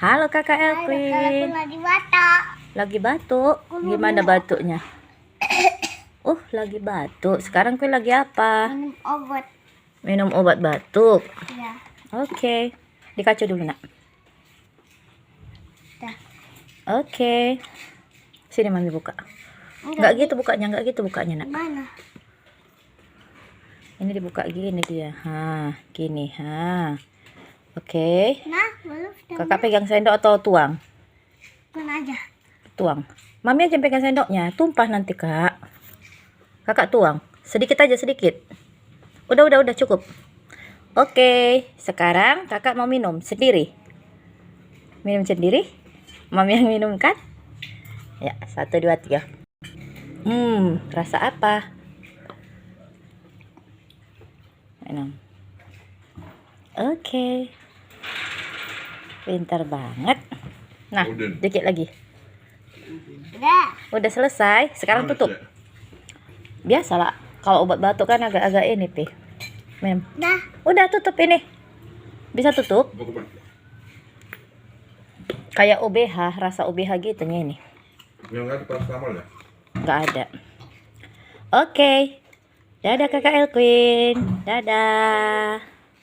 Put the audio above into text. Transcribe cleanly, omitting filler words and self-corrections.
Halo kakak Aku Elvin. lagi batuk. Lagi batuk? Gimana batuknya? Lagi batuk. Sekarang kue lagi apa? Minum obat. Minum obat batuk. Ya. Oke. Dikacu dulu nak. Dah. Oke. Sini mami buka. Enggak gitu bukanya nak. Mana? Ini dibuka gini dia. Gini. Oke. Nah, belum. Kakak pegang sendok atau tuang? Kan aja. Tuang. Mami aja pegang sendoknya. Tumpah nanti kak. Kakak tuang. Sedikit aja sedikit. Udah cukup. Oke. Sekarang kakak mau minum sendiri. Minum sendiri. Mami yang minum kan? Ya, 1, 2, 3. Rasa apa? Minum. Oke. Pintar banget. Nah, dikit lagi. Udah selesai. Sekarang tutup. Biasalah. Kalau obat batuk kan agak-agak ini, Pi. Minum. Dah. Udah tutup ini. Bisa tutup. Kayak OBH, rasa OBH gitu ini. Yang nggak ada paracetamol ya? Nggak ada. Oke. Dadah kakak Elvin. Dadah.